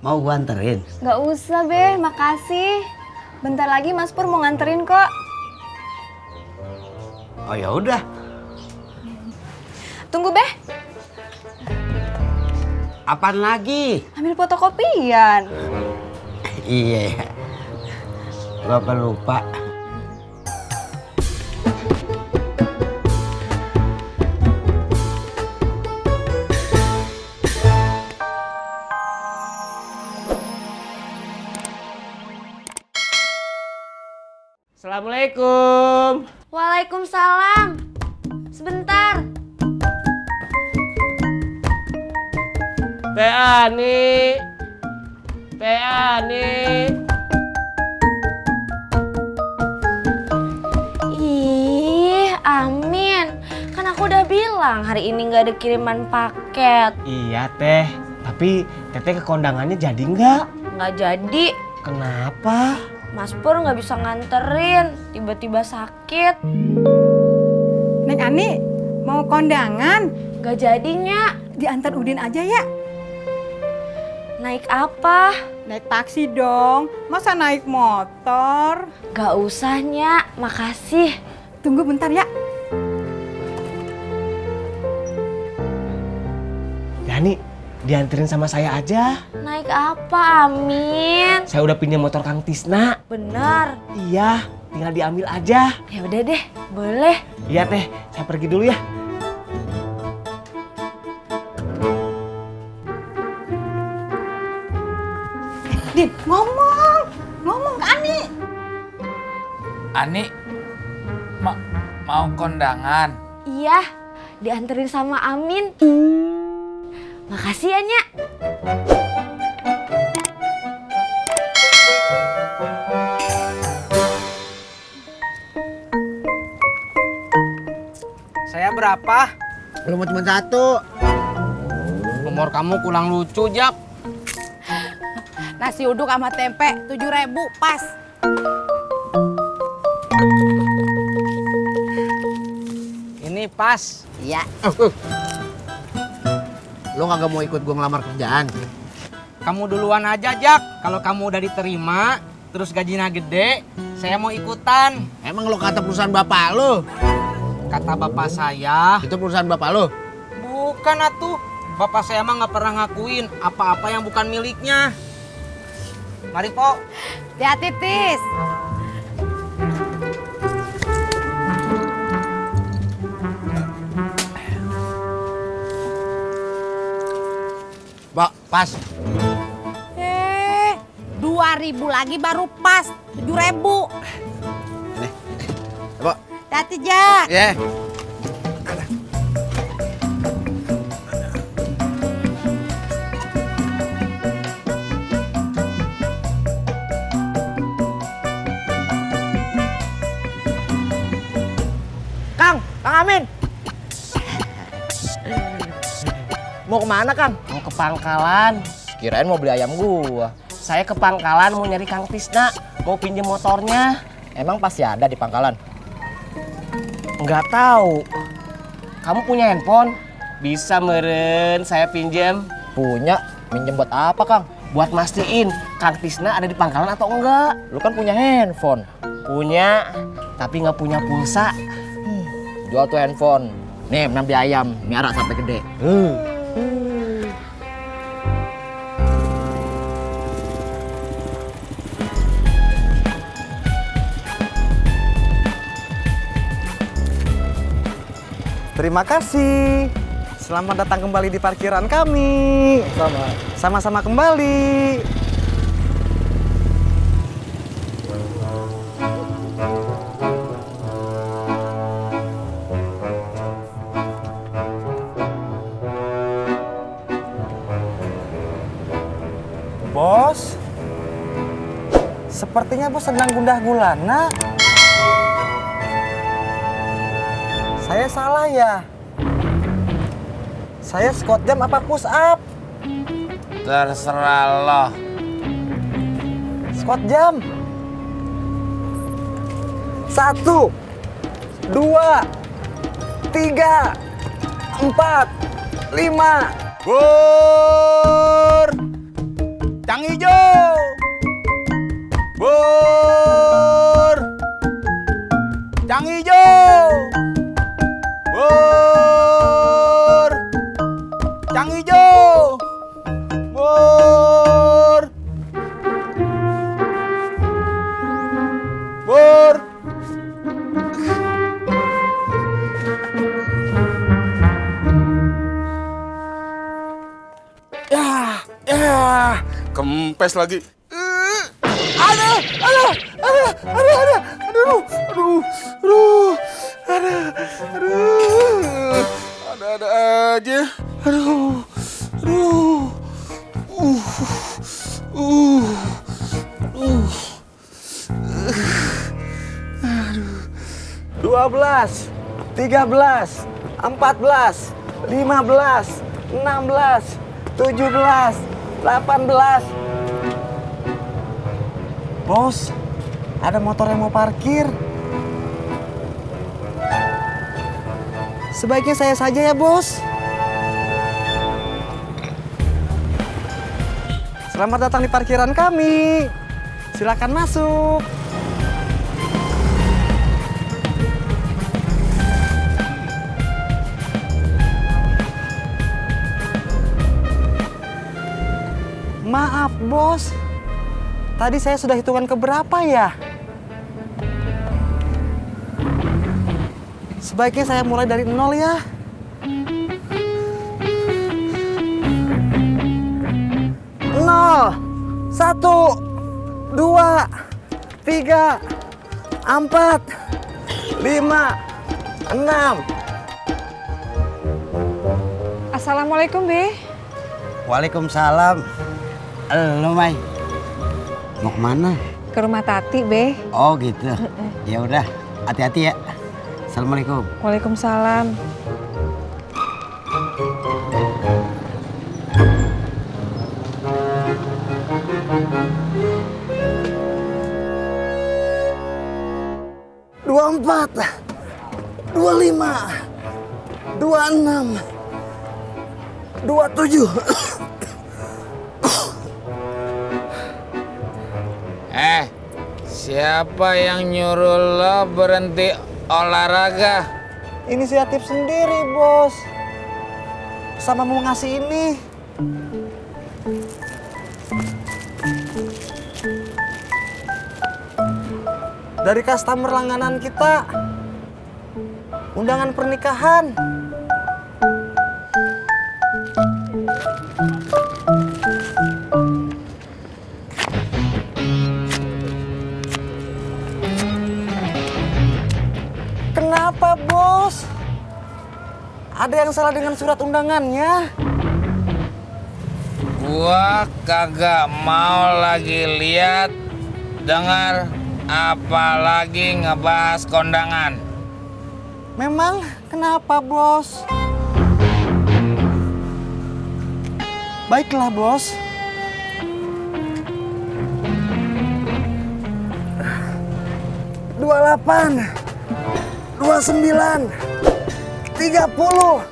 Mau gua anterin? Gak usah, Be. Makasih. Bentar lagi Mas Pur mau nganterin kok. Oh ya udah. Tunggu, Be. Apaan lagi? Ambil fotokopian. Iya. Gua lupa. Assalamualaikum. Waalaikumsalam. Sebentar. Teh Ani. Teh Ani. Ih, Amin. Kan aku udah bilang hari ini nggak ada kiriman paket. Iya teh, tapi teteh ke kondangannya jadi nggak? Nggak jadi. Kenapa? Mas Pur nggak bisa nganterin. Tiba-tiba sakit. Neng Ani, mau kondangan? Nggak jadinya. Diantar Udin aja ya. Naik apa? Naik taksi dong, masa naik motor? Gak usah, Nyak. Makasih. Tunggu bentar ya. Yani, dianterin sama saya aja. Naik apa, Amin? Saya udah pinjam motor Kang Tisna. Bener. Iya, tinggal diambil aja. Ya udah deh, boleh. Iya teh, saya pergi dulu ya. Din, ngomong ke Ani. Ani mau kondangan. Iya, dianterin sama Amin. Makasih ya, Nyak. Saya berapa? Lu mau cuma satu. Umur kamu kurang lucu, Jak. Nasi uduk sama tempe 7.000 pas. Ini pas. Iya. Lu kagak mau ikut gua ngelamar kerjaan? Kamu duluan aja, Jak. Kalau kamu udah diterima, terus gajinya gede, saya mau ikutan. Emang lu kata perusahaan bapak lu? Kata bapak saya. Itu perusahaan bapak lu? Bukan atuh. Bapak saya mah nggak pernah ngakuin apa-apa yang bukan miliknya. Mari, Po. Hati-hati, Tis. Pak, pas. 2.000 lagi baru pas. 7.000. Ini. Pak. Hati, Jak. Ya. Kang Amin. Mau kemana, Kang? Mau ke pangkalan. Kirain mau beli ayam gua. Saya ke pangkalan mau nyari Kang Tisna. Mau pinjem motornya. Emang pasti ada di pangkalan. Nggak tahu. Kamu punya handphone? Bisa meren, saya pinjem. Punya, minjem buat apa, Kang? Buat mastiin Kang Tisna ada di pangkalan atau enggak. Lu kan punya handphone. Punya, tapi nggak punya pulsa. Jual tuh handphone. Nih, nanti ayam, miara sampai gede. Terima kasih. Selamat datang kembali di parkiran kami. Sama-sama kembali. Bos, sepertinya bos sedang gundah gulana. Saya salah ya? Saya squat jam apa push up? Terserah lo. Squat jam. 1, 2, 3, 4, 5. Pur! Cang hijau. Bur. Cang hijau. Bur. Cang hijau. Bur. Bur. Kempes lagi. Ada aja. Aduh. 12, 13, 14, 15, 16, 17, 18. Bos, ada motor yang mau parkir. Sebaiknya saya saja ya, Bos. Selamat datang di parkiran kami. Silakan masuk. Maaf, Bos. Tadi saya sudah hitungan keberapa ya? Sebaiknya saya mulai dari 0 ya. 0, 1, 2, 3, 4, 5, 6. Assalamualaikum, Be. Waalaikumsalam. Halo, Mai. Mau kemana? Ke rumah Tati, Be. Oh gitu. Ya udah, hati-hati ya. Assalamualaikum. Waalaikumsalam. Dua 24, 25, 26, 27. Siapa yang nyuruh lo berhenti olahraga? Inisiatif sendiri, Bos. Sama mau ngasih ini. Dari customer langganan kita. Undangan pernikahan. Kenapa, Bos? Ada yang salah dengan surat undangannya? Gua kagak mau lagi lihat, dengar, apalagi ngebahas kondangan. Memang kenapa, Bos? Baiklah, Bos. Dua 28, 29, 30.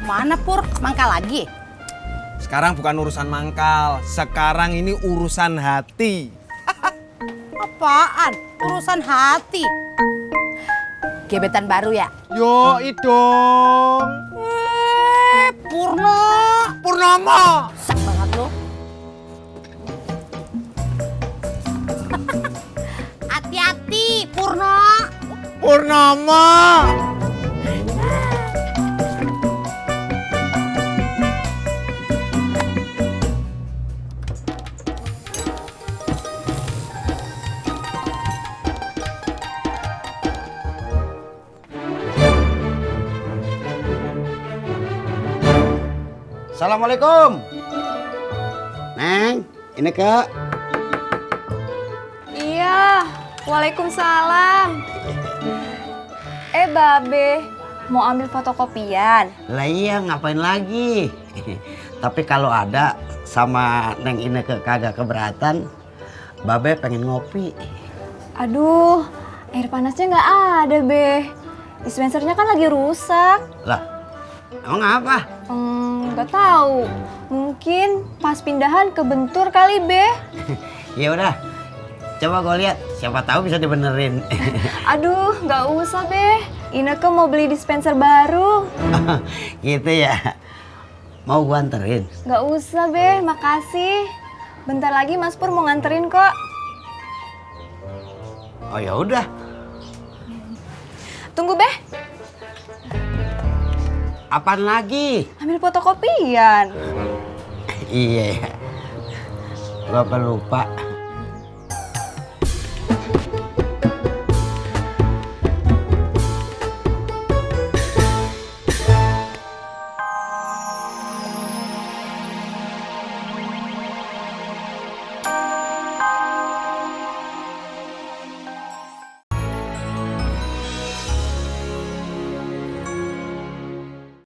Mana Pur? Mangkal lagi? Sekarang bukan urusan mangkal, sekarang ini urusan hati. Apaan? Urusan hati? Gebetan baru ya? Yo, dong. Purno! Purnomo. Sak banget lo. Hati-hati, Purno! Purnomo. Assalamualaikum. Neng, ini Kak. Iya, waalaikumsalam. Babe, mau ambil fotokopian? Lah iya, ngapain lagi? Tapi kalau ada sama Neng Ineke kagak keberatan, Babe pengen ngopi. Aduh, air panasnya nggak ada, Be. Dispensernya kan lagi rusak. Lah, emang apa? Nggak tahu. Mungkin pas pindahan kebentur kali, Be. Ya udah, coba gue lihat. Siapa tahu bisa dibenerin. Aduh, nggak usah, Be. Ineke mau beli dispenser baru. Gitu ya. Mau gue anterin? Nggak usah, Be. Makasih. Bentar lagi Mas Pur mau nganterin kok. Oh ya udah. Tunggu, Be. Apaan lagi? Ambil fotokopian. Iya. Gue lupa.